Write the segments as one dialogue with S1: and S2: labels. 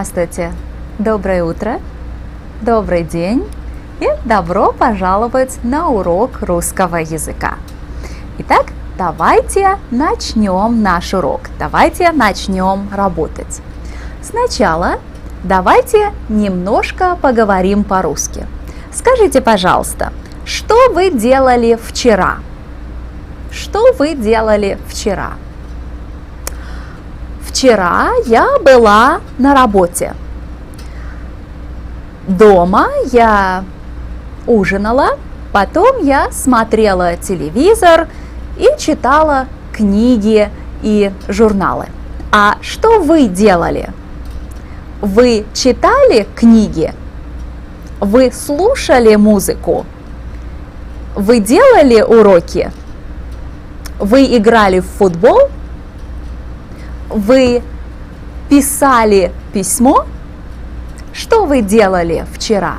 S1: Здравствуйте, доброе утро, добрый день и добро пожаловать на урок русского языка. Итак, давайте начнем наш урок, давайте начнем работать. Сначала давайте немножко поговорим по-русски. Скажите, пожалуйста, что вы делали вчера? Что вы делали вчера? Вчера я была на работе. Дома я ужинала, потом я смотрела телевизор и читала книги и журналы. А что вы делали? Вы читали книги? Вы слушали музыку? Вы делали уроки? Вы играли в футбол? Вы писали письмо? Что вы делали вчера?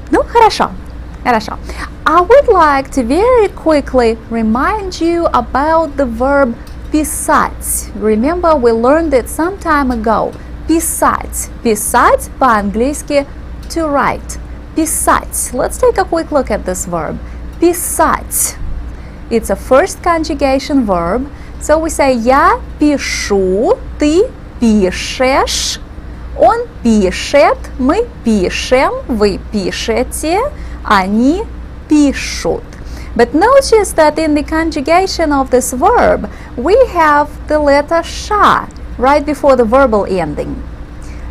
S1: Ну, хорошо. I would like to very quickly remind you about the verb писать. Remember, we learned it some time ago. Писать. Писать по-английски to write. Писать. Let's take a quick look at this verb. Писать. It's a first conjugation verb. So we say я пишу, ты пишешь, он пишет, мы пишем, вы пишете, они пишут. But notice that in the conjugation of this verb, we have the letter ша right before the verbal ending.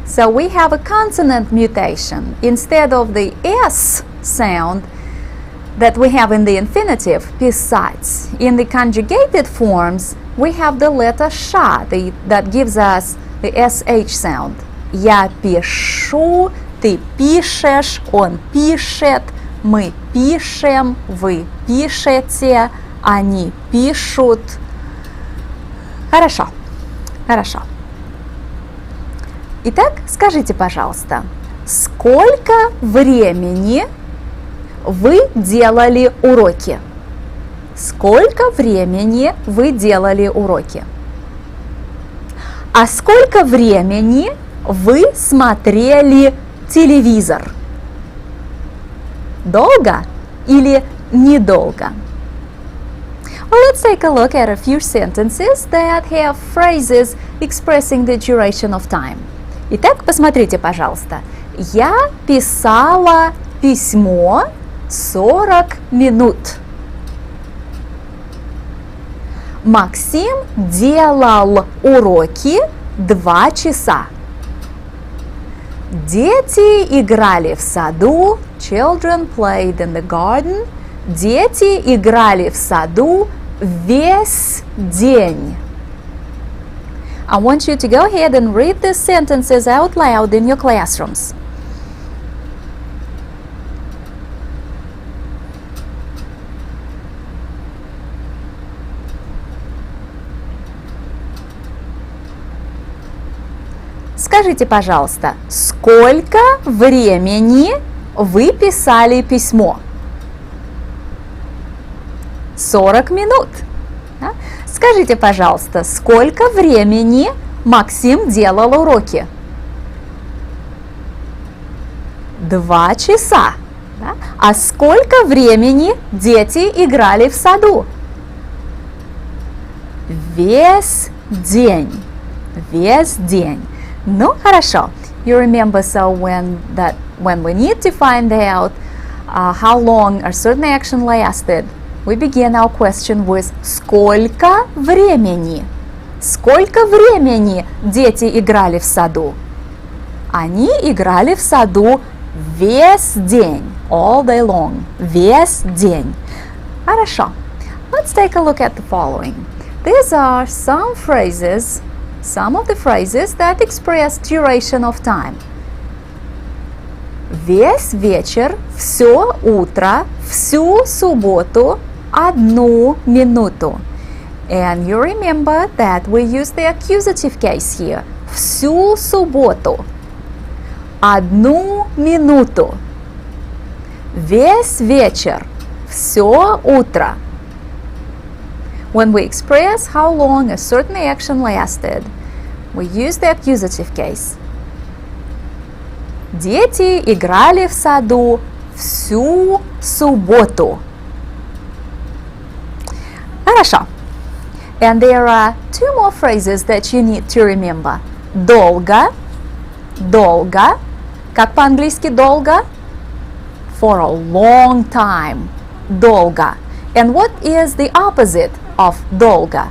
S1: So we have a consonant mutation. Instead of the S sound that we have in the infinitive, писать, in the conjugated forms, we have the letter ша that gives us the SH sound. Я пишу, ты пишешь, он пишет, мы пишем, вы пишете, они пишут. Хорошо. Итак, скажите, пожалуйста, сколько времени вы делали уроки? Сколько времени вы делали уроки? А сколько времени вы смотрели телевизор? Долго или недолго? Well, let's take a look at a few sentences that have phrases expressing the duration of time. Итак, посмотрите, пожалуйста. Я писала письмо 40 минут. Максим делал уроки 2 часа. Дети играли в саду. Children played in the garden. Дети играли в саду весь день. I want you to go ahead and read these sentences out loud in your classrooms. Скажите, пожалуйста, сколько времени вы писали письмо? 40 минут. Да? Скажите, пожалуйста, сколько времени Максим делал уроки? 2 часа. Да? А сколько времени дети играли в саду? Весь день. Весь день. Ну, хорошо. You remember, so when we need to find out how long a certain action lasted, we begin our question with сколько времени? Сколько времени дети играли в саду? Они играли в саду весь день. All day long. Весь день. Хорошо. Let's take a look at the following. These are some of the phrases that express duration of time. Весь вечер, все утро, всю субботу, 1 минуту. And you remember that we use the accusative case here. Всю субботу. 1 минуту. Весь вечер, все утро. When we express how long a certain action lasted, we use the accusative case. Дети играли в саду всю субботу. Хорошо. And there are two more phrases that you need to remember. Долго. Долго. Как по-английски долго? For a long time. Долго. And what is the opposite of долго?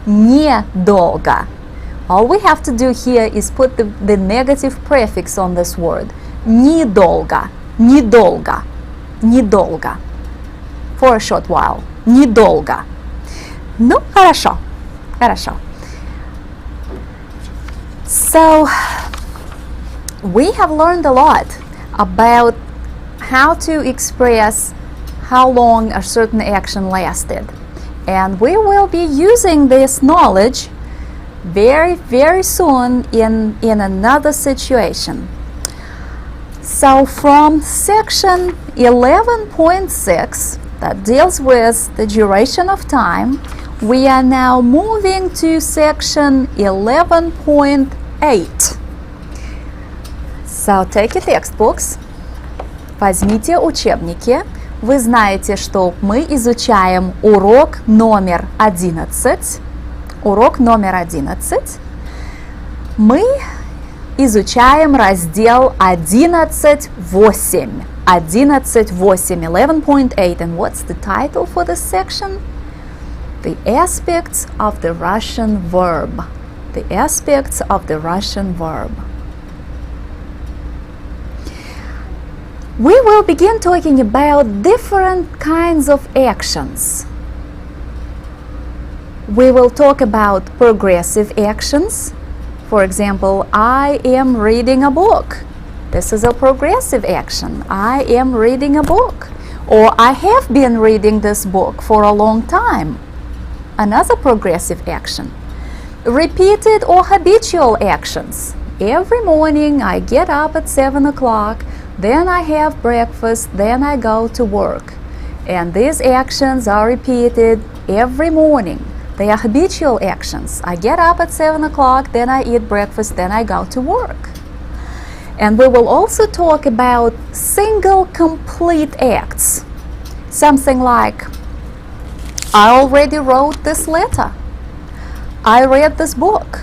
S1: Недолго. All we have to do here is put the negative prefix on this word. Недолго. Недолго. Недолго. For a short while. Недолго. Ну, хорошо. Хорошо. So, we have learned a lot about how to express how long a certain action lasted. And we will be using this knowledge very, very soon in another situation. So from section 11.6 that deals with the duration of time, we are now moving to section 11.8. So take your textbooks, возьмите учебники. Вы знаете, что мы изучаем урок номер 11. Урок номер 11. Мы изучаем раздел 11.8. 11.8, 11.8. And what's the title for this section? The aspects of the Russian verb. The aspects of the Russian verb. We will begin talking about different kinds of actions. We will talk about progressive actions. For example, I am reading a book. This is a progressive action. I am reading a book. Or I have been reading this book for a long time. Another progressive action. Repeated or habitual actions. Every morning I get up at 7 o'clock, then I have breakfast, then I go to work. And these actions are repeated every morning. They are habitual actions. I get up at 7 o'clock, then I eat breakfast, then I go to work. And we will also talk about single complete acts. Something like, I already wrote this letter. I read this book.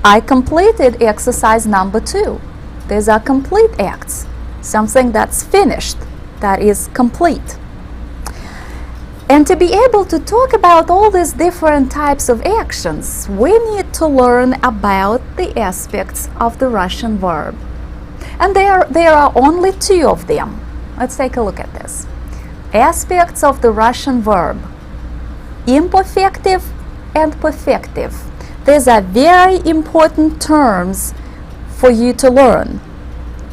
S1: I completed exercise number 2. These are complete acts. Something that's finished, that is complete. And to be able to talk about all these different types of actions, we need to learn about the aspects of the Russian verb. And there are only 2 of them. Let's take a look at this. Aspects of the Russian verb. Imperfective and perfective. These are very important terms for you to learn.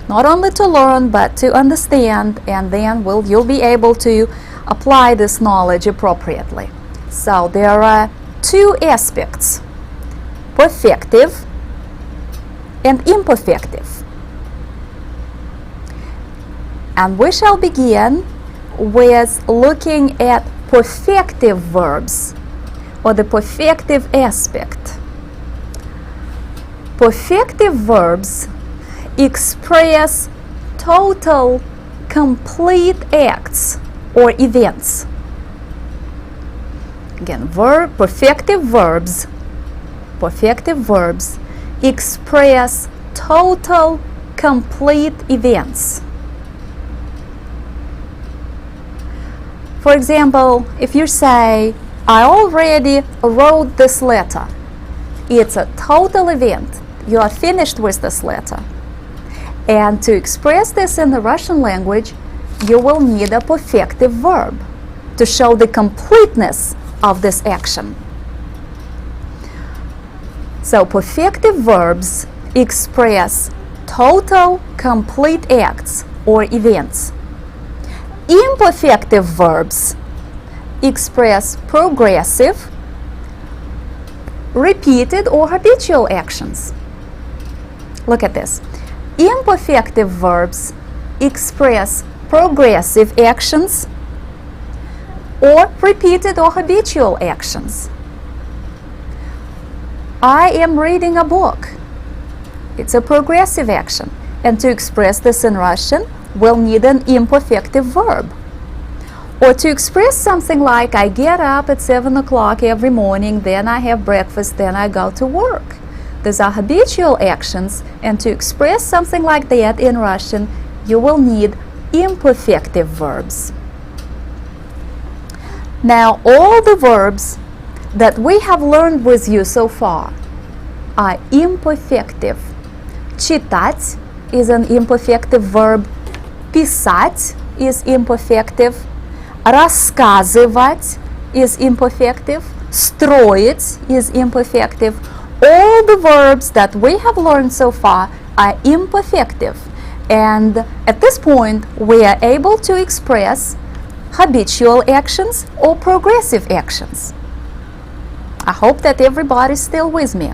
S1: Not only to learn, but to understand, and then you'll be able to apply this knowledge appropriately. So there are 2 aspects, perfective and imperfective. And we shall begin with looking at perfective verbs, or the perfective aspect. Perfective verbs express total, complete acts or events. Again, perfective verbs express total, complete events. For example, if you say, I already wrote this letter, it's a total event. You are finished with this letter. And to express this in the Russian language, you will need a perfective verb to show the completeness of this action. So perfective verbs express total, complete acts or events. Imperfective verbs express progressive, repeated or habitual actions. Look at this. Imperfective verbs express progressive actions or repeated or habitual actions. I am reading a book. It's a progressive action. And to express this in Russian, we'll need an imperfective verb. Or to express something like, I get up at 7 o'clock every morning, then I have breakfast, then I go to work. These are habitual actions, and to express something like that in Russian, you will need imperfective verbs. Now, all the verbs that we have learned with you so far are imperfective. Читать is an imperfective verb. Писать is imperfective. Рассказывать is imperfective. Строить is imperfective. All the verbs that we have learned so far are imperfective. And at this point, we are able to express habitual actions or progressive actions. I hope that everybody is still with me.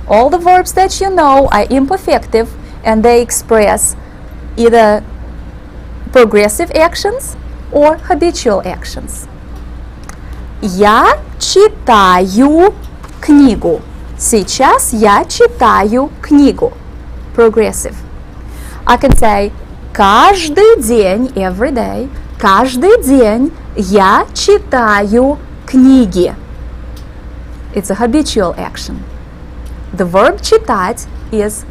S1: All the verbs that you know are imperfective, and they express either progressive actions or habitual actions. Я читаю книгу. Сейчас я читаю книгу. Progressive. I can say каждый день, every day, каждый день я читаю книги. It's a habitual action. The verb читать is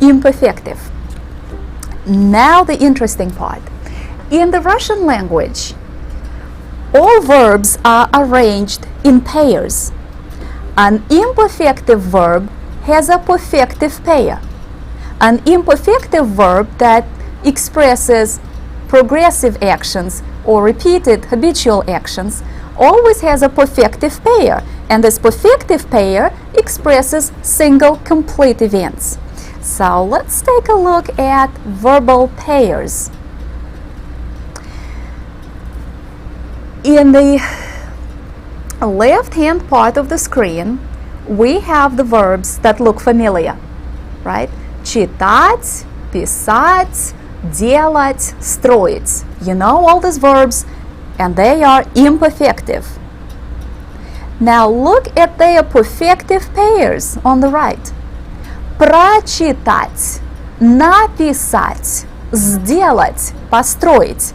S1: imperfective. Now the interesting part. In the Russian language, all verbs are arranged in pairs. An imperfective verb has a perfective pair. An imperfective verb that expresses progressive actions or repeated habitual actions always has a perfective pair, and this perfective pair expresses single complete events. So let's take a look at verbal pairs. In the left-hand part of the screen, we have the verbs that look familiar, right? Читать, писать, делать, строить. You know all these verbs, and they are imperfective. Now look at their perfective pairs on the right. Прочитать, написать, сделать, построить.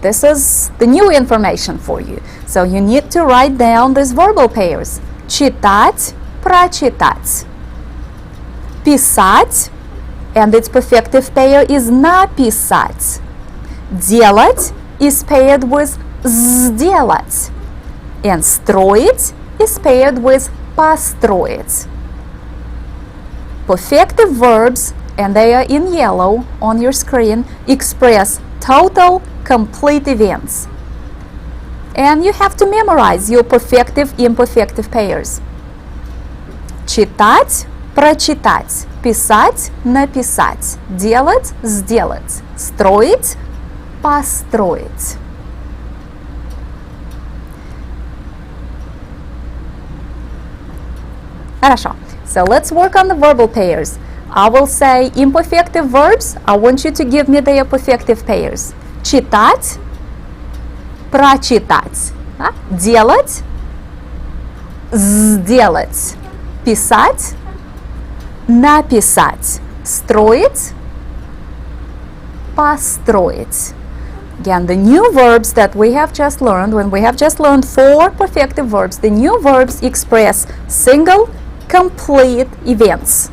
S1: This is the new information for you. So you need to write down these verbal pairs. Читать, прочитать. Писать, and its perfective pair is написать. Делать is paired with сделать. And строить is paired with построить. Perfective verbs, and they are in yellow on your screen, express total complete events. And you have to memorize your perfective, imperfective pairs. Читать, прочитать. Писать, написать. Делать, сделать. Строить, построить. Хорошо. So let's work on the verbal pairs. I will say imperfective verbs. I want you to give me their perfective pairs. Читать, прочитать. Делать, сделать. Писать, написать. Строить, построить. Again, the new verbs that we have just learned, when we have just learned 4 perfective verbs, the new verbs express single, complete events.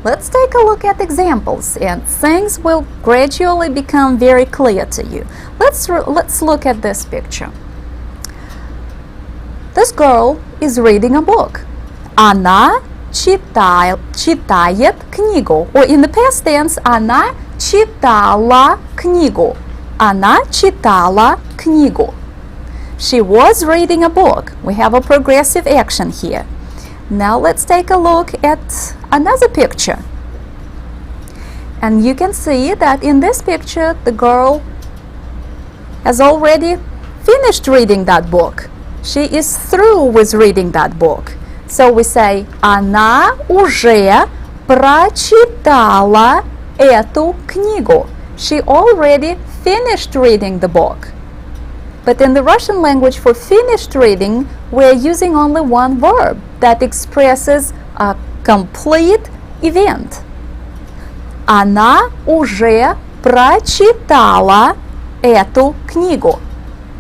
S1: Let's take a look at examples, and things will gradually become very clear to you. Let's look at this picture. This girl is reading a book. Она читает книгу. Or in the past tense, она читала книгу. Она читала книгу. She was reading a book. We have a progressive action here. Now let's take a look at another picture. And you can see that in this picture, the girl has already finished reading that book. She is through with reading that book. So we say, она уже прочитала эту книгу. She already finished reading the book. But in the Russian language, for finished reading, we're using only one verb. that expresses a complete event. Она уже прочитала эту книгу.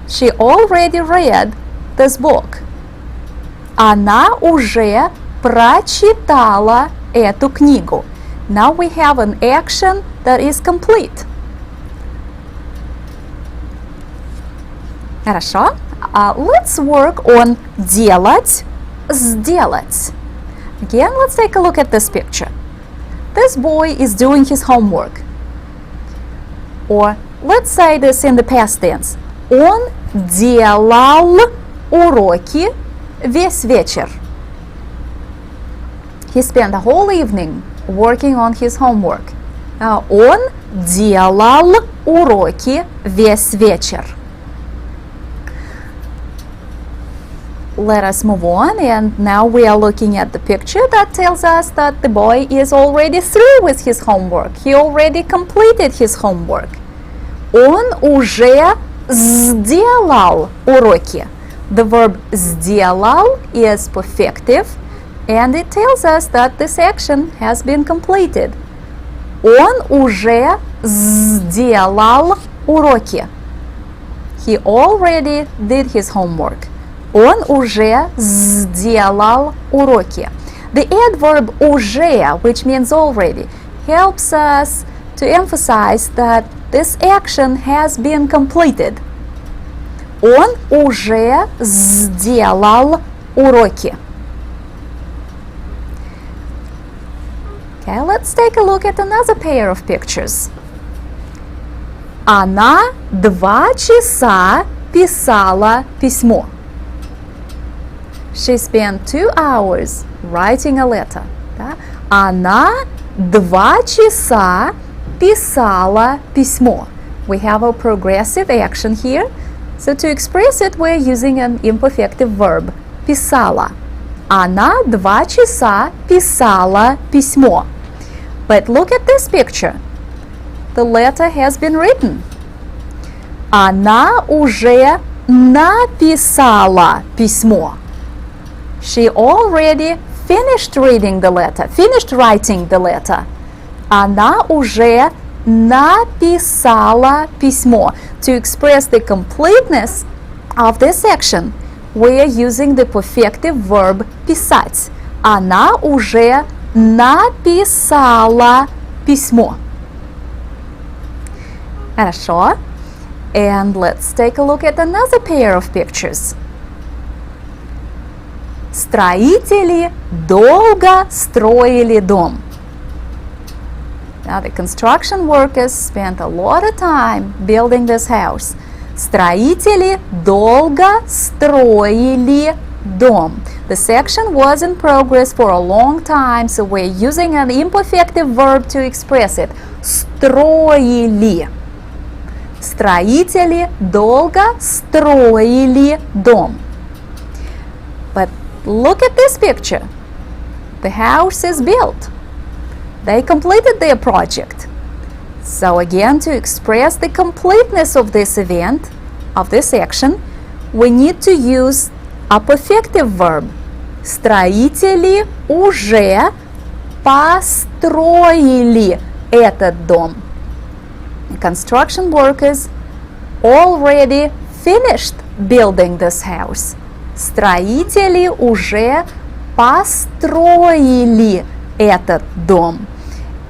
S1: She already read this book. Она уже прочитала эту книгу. Now we have an action that is complete. Хорошо. Let's work on делать, сделать. Again, let's take a look at this picture. This boy is doing his homework. Or let's say this in the past tense. Он делал уроки весь вечер. He spent the whole evening working on his homework. Он делал уроки весь вечер. Let us move on, and now we are looking at the picture that tells us that the boy is already through with his homework. He already completed his homework. Он уже сделал уроки. The verb сделал is perfective, and it tells us that this action has been completed. Он уже сделал уроки. He already did his homework. Он уже сделал уроки. The adverb уже, which means already, helps us to emphasize that this action has been completed. Он уже сделал уроки. Okay, let's take a look at another pair of pictures. Она 2 часа писала письмо. She spent 2 hours writing a letter. Да? Она 2 часа писала письмо. We have a progressive action here. So to express it, we're using an imperfective verb. Писала. Она 2 часа писала письмо. But look at this picture. The letter has been written. Она уже написала письмо. She already finished reading the letter, finished writing the letter. Она уже написала письмо. To express the completeness of this action, we are using the perfective verb писать. Она уже написала письмо. Хорошо. And let's take a look at another pair of pictures. Строители долго строили дом. Now the construction workers spent a lot of time building this house. Строители долго строили дом. The section was in progress for a long time, so we're using an imperfective verb to express it. Строили. Строители долго строили дом. But look at this picture. The house is built. They completed their project. So again, to express the completeness of this event, of this action, we need to use a perfective verb. Строители уже построили этот дом. Construction workers already finished building this house. Строители уже построили этот дом.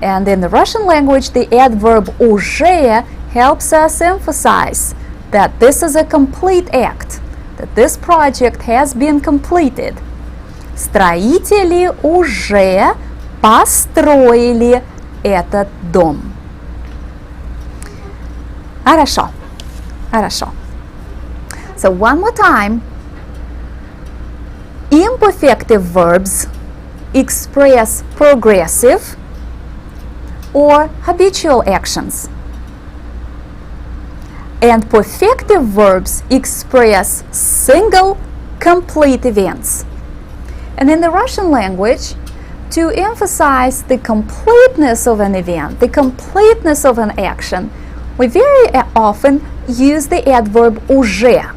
S1: And in the Russian language, the adverb уже helps us emphasize that this is a complete act, that this project has been completed. Строители уже построили этот дом. Хорошо. Хорошо. So one more time. Imperfective verbs express progressive or habitual actions. And perfective verbs express single, complete events. And in the Russian language, to emphasize the completeness of an event, the completeness of an action, we very often use the adverb уже,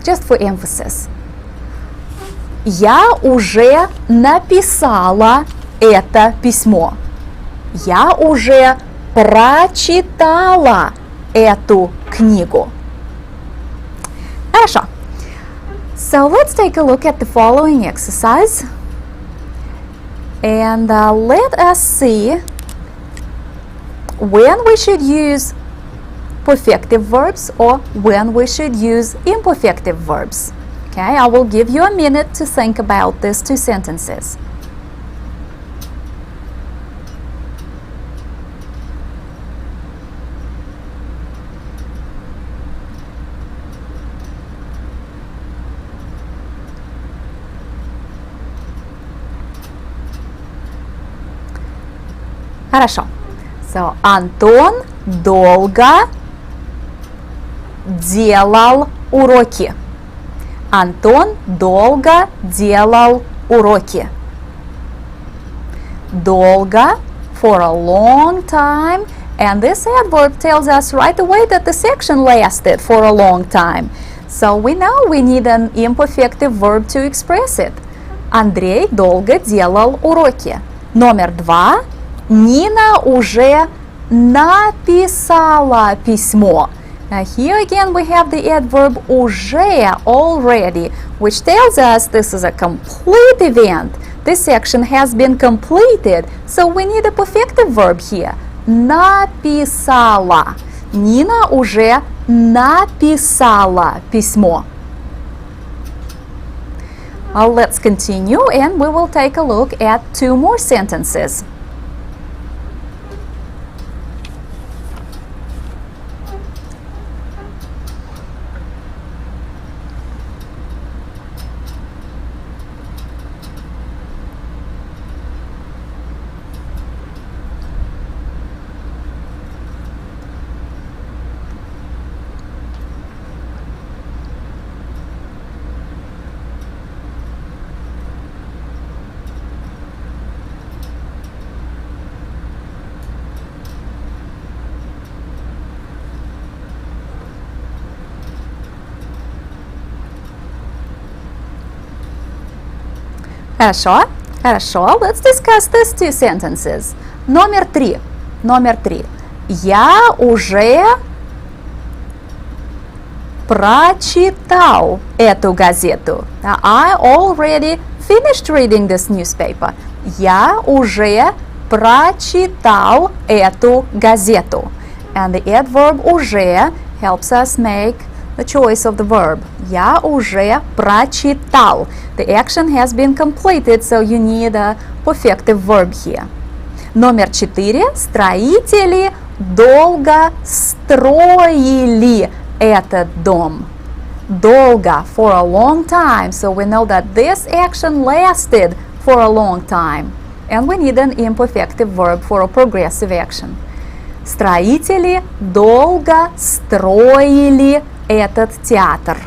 S1: just for emphasis. Я уже написала это письмо. Я уже прочитала эту книгу. Хорошо. So let's take a look at the following exercise. And let us see when we should use perfective verbs or when we should use imperfective verbs. Okay, I will give you a minute to think about these two sentences. Хорошо. So, Антон долго делал уроки. Антон долго делал уроки. Долго, for a long time, and this adverb tells us right away that the section lasted for a long time. So we know we need an imperfective verb to express it. Андрей долго делал уроки. Номер 2. Нина уже написала письмо. Now here again we have the adverb уже, already, which tells us this is a complete event. This section has been completed, so we need a perfective verb here. Написала. Нина уже написала письмо. Let's continue and we will take a look at 2 more sentences. Хорошо, хорошо. Let's discuss these 2 sentences. Номер 3. Я уже прочитал эту газету. Now, I already finished reading this newspaper. Я уже прочитал эту газету. And the adverb уже helps us make the choice of the verb. Я уже прочитал. The action has been completed, so you need a perfective verb here. Номер 4. Строители долго строили этот дом. Долго, for a long time. So we know that this action lasted for a long time. And we need an imperfective verb for a progressive action. Строители долго строили этот театр.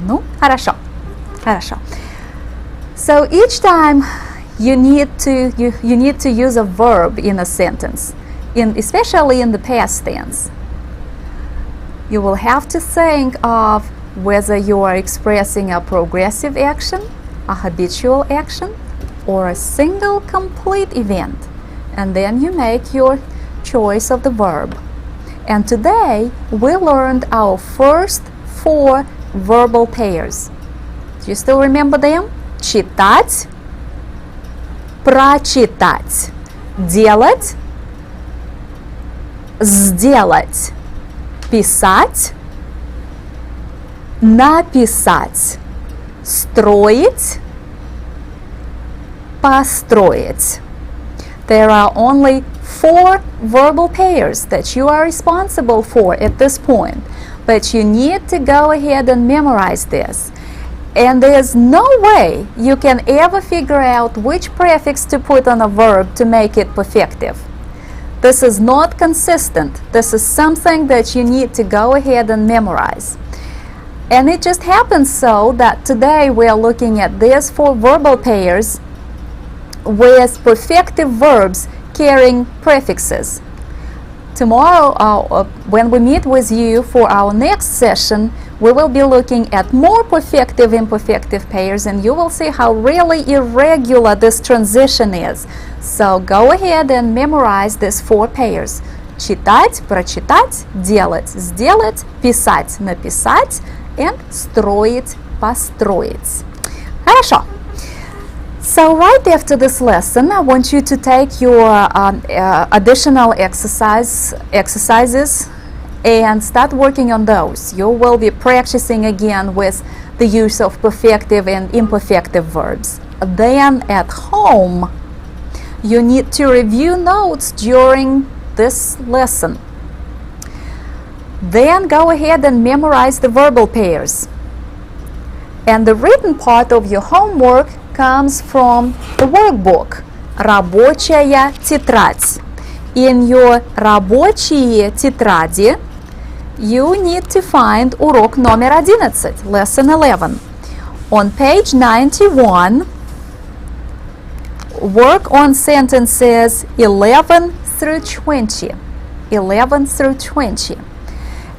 S1: Ну, хорошо. So each time you need to use a verb in a sentence, especially in the past tense. You will have to think of whether you are expressing a progressive action, a habitual action, or a single complete event. And then you make your choice of the verb. And today we learned our first 4 verbal pairs. Do you still remember them? Читать, прочитать, делать, сделать, писать, написать, строить, построить. There are only 4 verbal pairs that you are responsible for at this point, but you need to go ahead and memorize this. And there's no way you can ever figure out which prefix to put on a verb to make it perfective. This is not consistent. This is something that you need to go ahead and memorize. And it just happens so that today we are looking at these 4 verbal pairs with perfective verbs carrying prefixes. tomorrow, when we meet with you for our next session, we will be looking at more perfective, imperfective pairs, and you will see how really irregular this transition is. So go ahead and memorize these 4 pairs. Читать, прочитать, делать, сделать, писать, написать, and строить, построить. Хорошо. So right after this lesson, I want you to take your additional exercises and start working on those. You will be practicing again with the use of perfective and imperfective verbs. Then at home, you need to review notes during this lesson. Then go ahead and memorize the verbal pairs. And the written part of your homework comes from the workbook. Рабочая тетрадь. In your рабочие тетради, you need to find урок номер 11, lesson 11. On page 91, work on sentences 11 through 20. 11 through 20.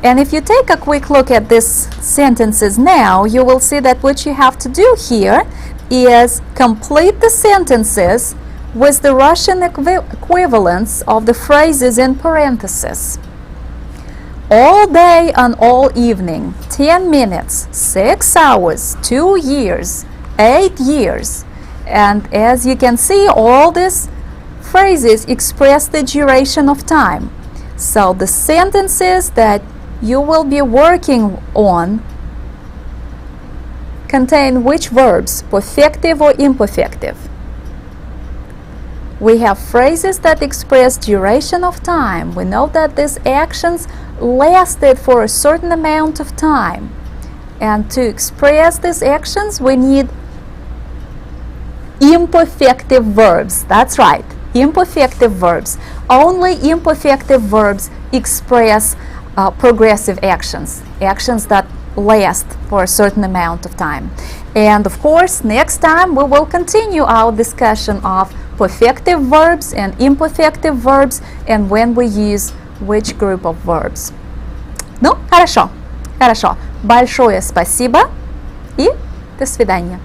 S1: And if you take a quick look at these sentences now, you will see that what you have to do here is complete the sentences with the Russian equivalents of the phrases in parentheses. All day and all evening, 10 minutes, 6 hours, 2 years, 8 years. And as you can see, all these phrases express the duration of time. So the sentences that you will be working on contain which verbs, perfective or imperfective? We have phrases that express duration of time. We know that these actions lasted for a certain amount of time. And to express these actions, we need imperfective verbs. That's right, imperfective verbs. Only imperfective verbs express progressive actions, actions that last for a certain amount of time. And of course, next time we will continue our discussion of perfective verbs and imperfective verbs and when we use which group of verbs. Ну, хорошо, хорошо. Большое спасибо и до свидания.